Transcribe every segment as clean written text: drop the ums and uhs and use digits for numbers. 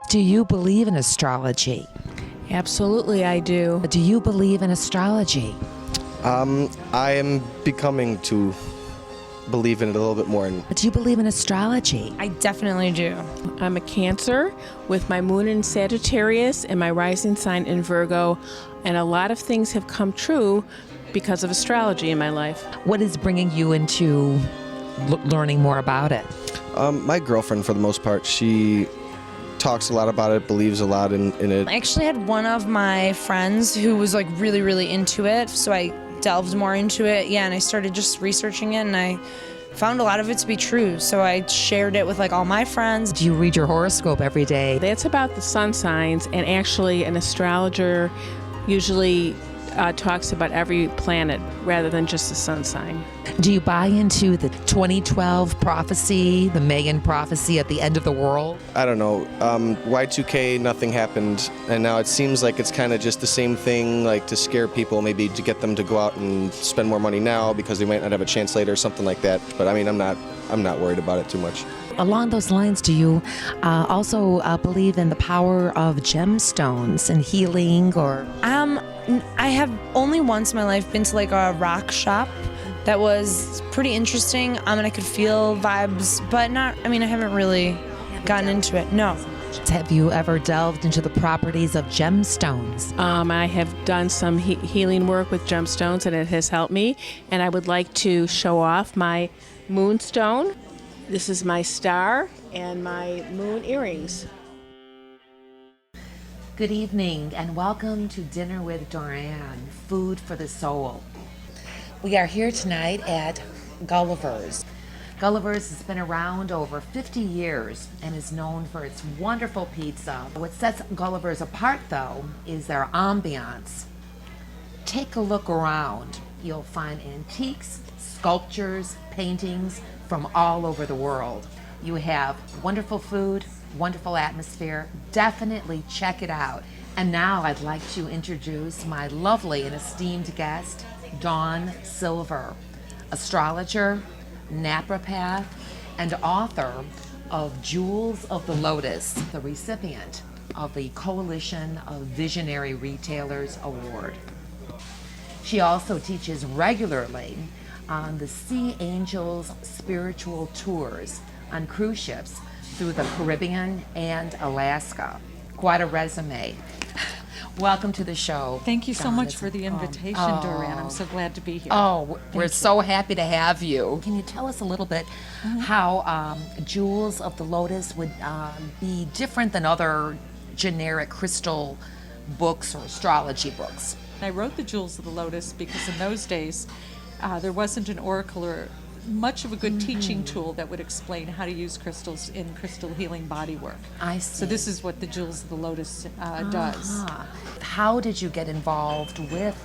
Do you believe in astrology? Absolutely, I do. Do you believe in astrology? I am becoming to believe in it a little bit more. Do you believe in astrology? I definitely do. I'm a Cancer with my moon in Sagittarius and my rising sign in Virgo, and a lot of things have come true because of astrology in my life. What is bringing you into learning more about it? My girlfriend, for the most part, she talks a lot about it, believes a lot in it. I actually had one of my friends who was like really, really into it, so I delved more into it. Yeah, and I started just researching it, and I found a lot of it to be true. So I shared it with like all my friends. Do you read your horoscope every day? That's about the sun signs, and actually an astrologer usually talks about every planet rather than just the sun sign. Do you buy into the 2012 prophecy, the Mayan prophecy at the end of the world? I don't know. Y2K, nothing happened, and now it seems like it's kind of just the same thing, like to scare people, maybe to get them to go out and spend more money now because they might not have a chance later, something like that. But I mean, I'm not worried about it too much. Along those lines, do you also believe in the power of gemstones and healing, or? I have only once in my life been to like a rock shop that was pretty interesting. And I could feel vibes, but not, I haven't really gotten into it. No. Have you ever delved into the properties of gemstones? I have done some healing work with gemstones, and it has helped me. And I would like to show off my moonstone. This is my star and my moon earrings. Good evening and welcome to Dinner with Dorann, Food for the Soul. We are here tonight at Gulliver's. Gulliver's has been around over 50 years and is known for its wonderful pizza. What sets Gulliver's apart, though, is their ambiance. Take a look around. You'll find antiques, sculptures, paintings from all over the world. You have wonderful food, wonderful atmosphere. Definitely check it out. And now I'd like to introduce my lovely and esteemed guest, Dawn Silver, astrologer, naprapath, and author of Jewels of the Lotus, the recipient of the Coalition of Visionary Retailers Award. She also teaches regularly on the Sea Angels spiritual tours on cruise ships through the Caribbean and Alaska. Quite a resume. Welcome to the show. Thank you so much for the invitation, Dorann. I'm so glad to be here. We're so happy to have you. Can you tell us a little bit how Jewels of the Lotus would be different than other generic crystal books or astrology books? I wrote the Jewels of the Lotus because in those days there wasn't an oracle or much of a good teaching tool that would explain how to use crystals in crystal healing body work. I see. So this is what the Jewels of the Lotus does. How did you get involved with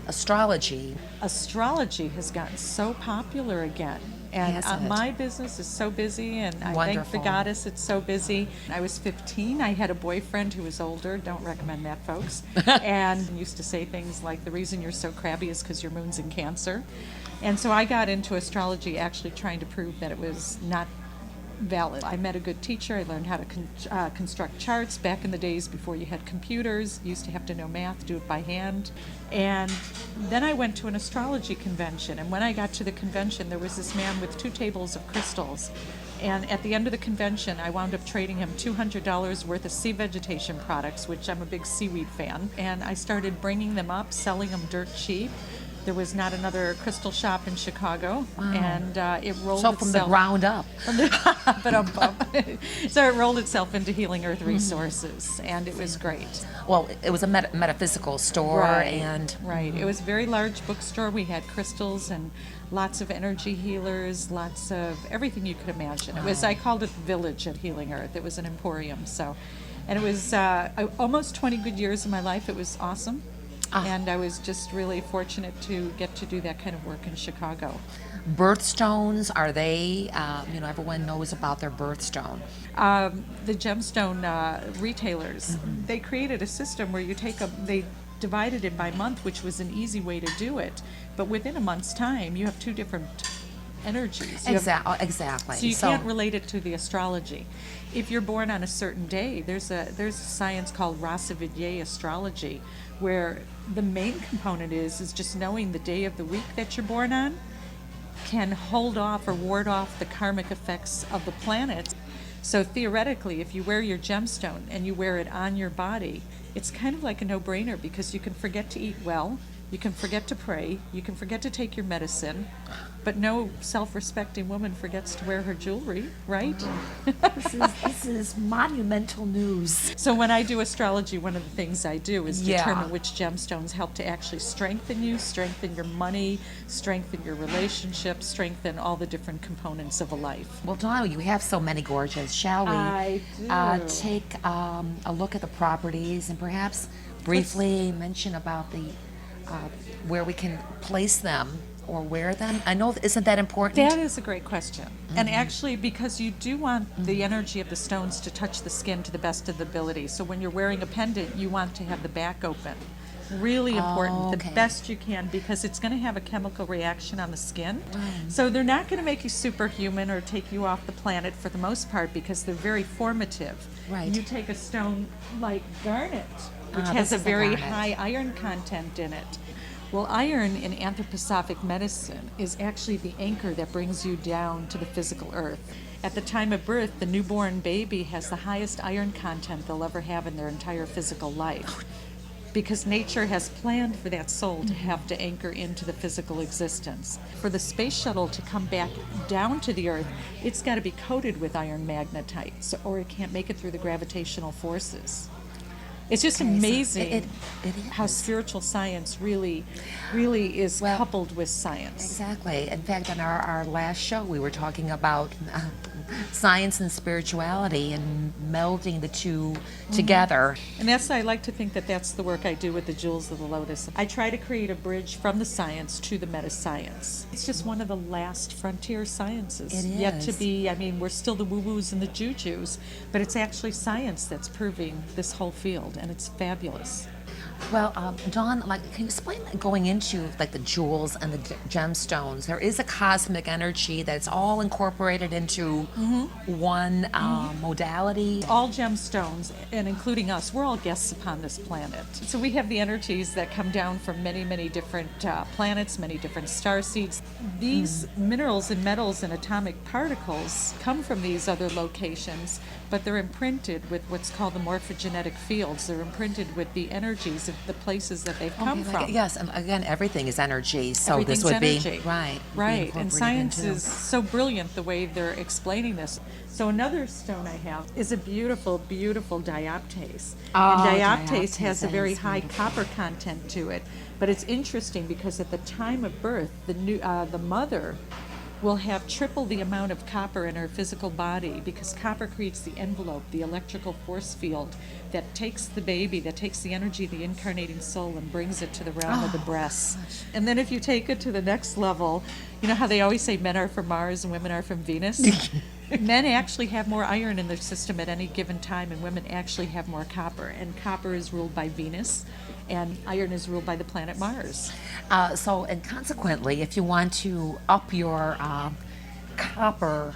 astrology? Astrology has gotten so popular again. And Hasn't it? my business is so busy, and I thank Wonderful. the goddess it's so busy. I was 15. I had a boyfriend who was older. Don't recommend that, folks. And used to say things like, the reason you're so crabby is because your moon's in Cancer. And so I got into astrology actually trying to prove that it was not valid. I met a good teacher. I learned how to construct charts back in the days before you had computers. You used to have to know math, do it by hand. And then I went to an astrology convention. And when I got to the convention, there was this man with 2 tables of crystals. And at the end of the convention, I wound up trading him $200 worth of sea vegetation products, which I'm a big seaweed fan. And I started bringing them up, selling them dirt cheap. There was not another crystal shop in Chicago, and it rolled So itself from the ground up. So it rolled itself into Healing Earth Resources, and it was great. Well, it was a metaphysical store, and Right. It was a very large bookstore. We had crystals and lots of energy healers, lots of everything you could imagine. It was, I called it the village at Healing Earth. It was an emporium. And it was almost 20 good years of my life. It was awesome. And I was just really fortunate to get to do that kind of work in Chicago. birthstones, are they, everyone knows about their birthstone. The gemstone retailers, they created a system where you they divided it by month, which was an easy way to do it. But within a month's time, you have 2 different energies. You have- Exactly. So you can't relate it to the astrology. If you're born on a certain day, there's a science called Rasavidya astrology, where the main component is just knowing the day of the week that you're born on can hold off or ward off the karmic effects of the planets. So theoretically, if you wear your gemstone and you wear it on your body, it's kind of like a no-brainer, because you can forget to eat well, you can forget to pray, you can forget to take your medicine, but no self-respecting woman forgets to wear her jewelry, right? This is monumental news. So when I do astrology, one of the things I do is Yeah. determine which gemstones help to actually strengthen you, strengthen your money, strengthen your relationships, strengthen all the different components of a life. Well, Donna, you have so many gorgeous. Shall we I do. take a look at the properties and perhaps briefly mention about the where we can place them or wear them? I know, isn't that important? That is a great question. And actually, because you do want the energy of the stones to touch the skin to the best of the ability. So when you're wearing a pendant, you want to have the back open. Really important, okay. the best you can, because it's going to have a chemical reaction on the skin. So they're not going to make you superhuman or take you off the planet for the most part, because they're very formative. Right. You take a stone like garnet, which has this a is a very garnet. high iron content in it. Well, iron in anthroposophic medicine is actually the anchor that brings you down to the physical earth. At the time of birth, the newborn baby has the highest iron content they'll ever have in their entire physical life, because nature has planned for that soul to have to anchor into the physical existence. For the space shuttle to come back down to the earth, it's got to be coated with iron magnetite, or it can't make it through the gravitational forces. It's just Okay, so amazing it how is. spiritual science really is Well, coupled with science. Exactly. In fact, on our last show, we were talking about science and spirituality and melding the two together. And I like to think that that's the work I do with the Jewels of the Lotus. I try to create a bridge from the science to the meta-science. It's just one of the last frontier sciences. It Yet to is. be, I mean, we're still the woo-woos and the jujus, but it's actually science that's proving this whole field, and it's fabulous. Well, Dawn, can you explain going into like the jewels and the gemstones? There is a cosmic energy that's all incorporated into one modality. All gemstones, and including us, we're all guests upon this planet. So we have the energies that come down from many, many different planets, many different star seeds. These minerals and metals and atomic particles come from these other locations, but they're imprinted with what's called the morphogenetic fields. They're imprinted with the energies of the places that they've come from. Yes, and again, everything is energy. So Everything's this would energy. be right. would be Right, and incorporated science into- is so brilliant the way they're explaining this. So another stone I have is a beautiful, beautiful dioptase. Oh, And dioptase has dioptase, a that very is high beautiful. copper content to it. But it's interesting because at the time of birth, the mother will have triple the amount of copper in her physical body, because copper creates the envelope, the electrical force field that takes the baby, that takes the energy of the incarnating soul and brings it to the realm of the breasts. And then if you take it to the next level, you know how they always say men are from Mars and women are from Venus? Men actually have more iron in their system at any given time, and women actually have more copper. And copper is ruled by Venus, and iron is ruled by the planet Mars. And consequently, if you want to up your copper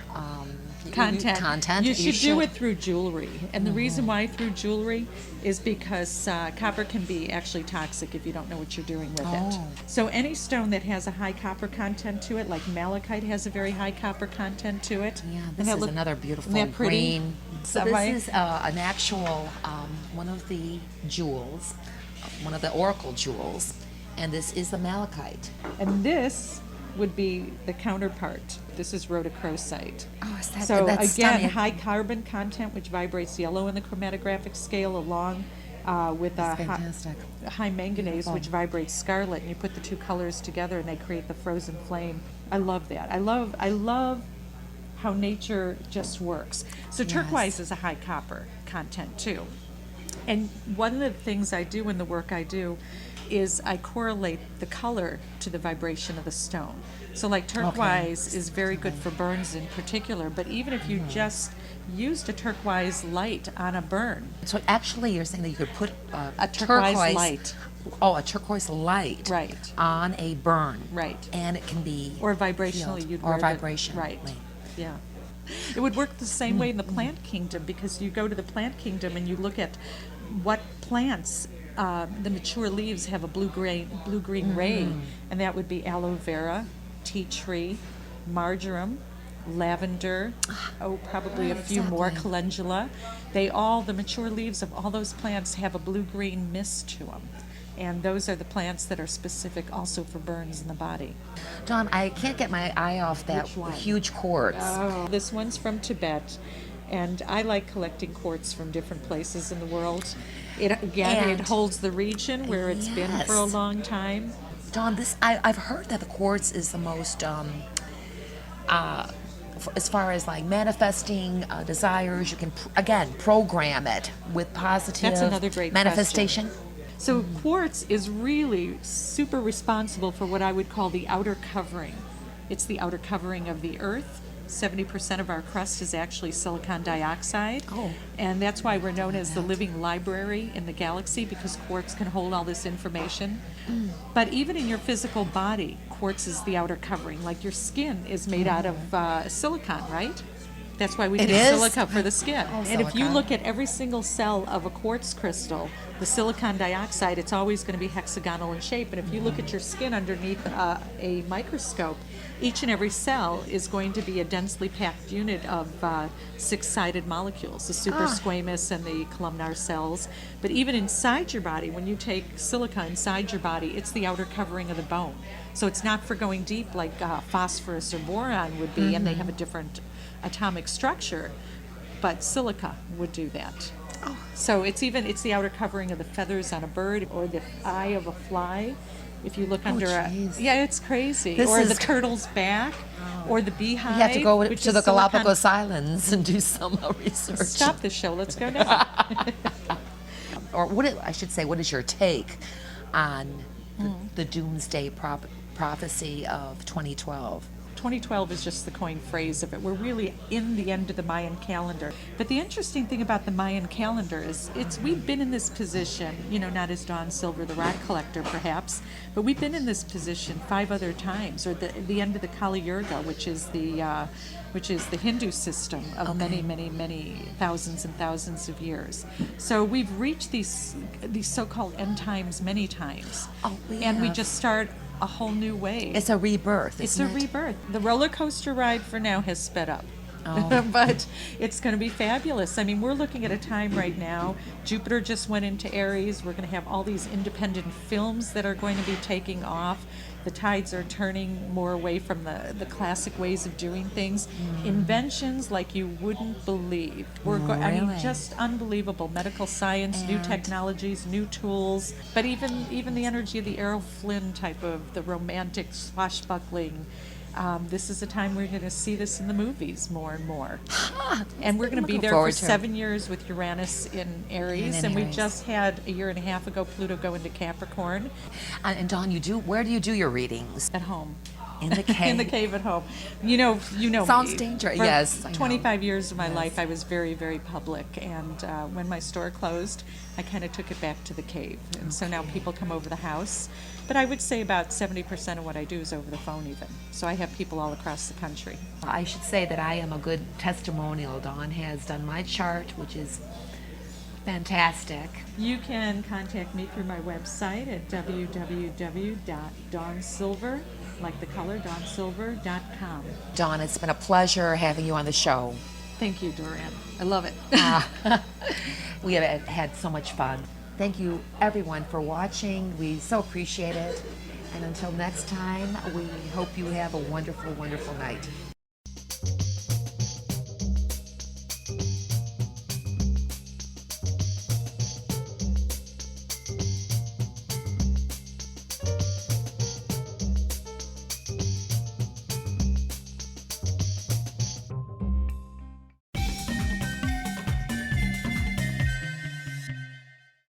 content, You should do it through jewelry. And the reason why through jewelry is because copper can be actually toxic if you don't know what you're doing with it. So any stone that has a high copper content to it, like malachite has a very high copper content to it. Yeah, And this that is look- another beautiful isn't that pretty? green. So That this right? is an actual one of the jewels, one of the oracle jewels, and this is the malachite. And this would be the counterpart. This is rhodochrosite. Oh, is that So that's again, stunning. high carbon content, which vibrates yellow in the chromatographic scale, along with That's a fantastic. high manganese, which vibrates scarlet, and you put the two colors together, and they create the frozen flame. I love that. I love how nature just works. So turquoise is a high copper content too. And one of the things I do in the work I do is I correlate the color to the vibration of the stone. So like turquoise is very good for burns in particular, but even if you just used a turquoise light on a burn, So actually, you're saying that you could put a turquoise light Oh, a turquoise light. Right. On a burn. Right. And it can be Or vibrationally, healed. you'd Or wear the- vibration. Right. Yeah. It would work the same way in the plant kingdom, because you go to the plant kingdom and you look at what plants, the mature leaves have a blue-green ray, and that would be aloe vera, tea tree, marjoram, lavender, probably a few more, exactly. calendula. The mature leaves of all those plants have a blue-green mist to them. And those are the plants that are specific also for burns in the body. Dawn, I can't get my eye off that Which one? huge quartz. Oh, this one's from Tibet, and I like collecting quartz from different places in the world. It And- holds the region where it's been for a Yes. long time. Dawn, I've heard that the quartz is the most as far as like manifesting desires. You can again program it with positive That's another great manifestation. So quartz is really super responsible for what I would call the outer covering. It's the outer covering of the earth. 70% of our crust is actually silicon dioxide. Oh. And that's why we're known as the living library in the galaxy, because quartz can hold all this information. But even in your physical body, quartz is the outer covering. Like your skin is made out of silicon, right? That's why we It use is? silica for the skin. Oh, And if you silicon. look at every single cell of a quartz crystal, the silicon dioxide, it's always going to be hexagonal in shape. And if you look at your skin underneath a microscope, each and every cell is going to be a densely packed unit of six-sided molecules, the suprasquamous and the columnar cells. But even inside your body, when you take silica inside your body, it's the outer covering of the bone. So it's not for going deep like phosphorus or boron would be, and they have a different atomic structure, but silica would do that. So it's the outer covering of the feathers on a bird or the eye of a fly. If you look under jeez. it's crazy. This Or is the turtle's back, or the beehive. You have to go which to is the silicon- Galapagos Islands and do some research. Stop the show. Let's go now. Or I should say, what is your take on the doomsday prophecy of 2012? 2012 is just the coined phrase of it. We're really in the end of the Mayan calendar. But the interesting thing about the Mayan calendar is we've been in this position, not as Dawn Silver, the rock collector perhaps, but we've been in this position 5 other times, or the end of the Kali Yuga, which is the Hindu system of many thousands and thousands of years. So we've reached these so-called end times many times. Oh, we and we have. just start a whole new wave. It's a rebirth. It's isn't a it? rebirth. The roller coaster ride for now has sped up. Oh. But it's going to be fabulous. I mean, we're looking at a time right now. Jupiter just went into Aries. We're going to have all these independent films that are going to be taking off. The tides are turning more away from the classic ways of doing things. Inventions like you wouldn't believe. I mean, Really? just unbelievable. Medical science, new And- technologies, new tools. But even the energy of the Errol Flynn type of the romantic swashbuckling. This is a time we're going to see this in the movies more and more. And we're going to be looking there for forward to it. 7 years with Uranus in Aries. And we Aries. just had a year and a half ago Pluto go into Capricorn And Dawn, where do you do your readings? at home. In the cave. In the cave at home. You know Sounds me. dangerous. For Yes, I know. 25 years of my life, I was very, very public. And when my store closed, I kind of took it back to the cave. And so now people come over the house. But I would say about 70% of what I do is over the phone even. So I have people all across the country. I should say that I am a good testimonial. Dawn has done my chart, which is fantastic. You can contact me through my website at www.dawnsilver, like the color, dawnsilver.com. Dawn, it's been a pleasure having you on the show. Thank you, Dorann. I love it. We have had so much fun. Thank you, everyone, for watching. We so appreciate it. And until next time, we hope you have a wonderful, wonderful night.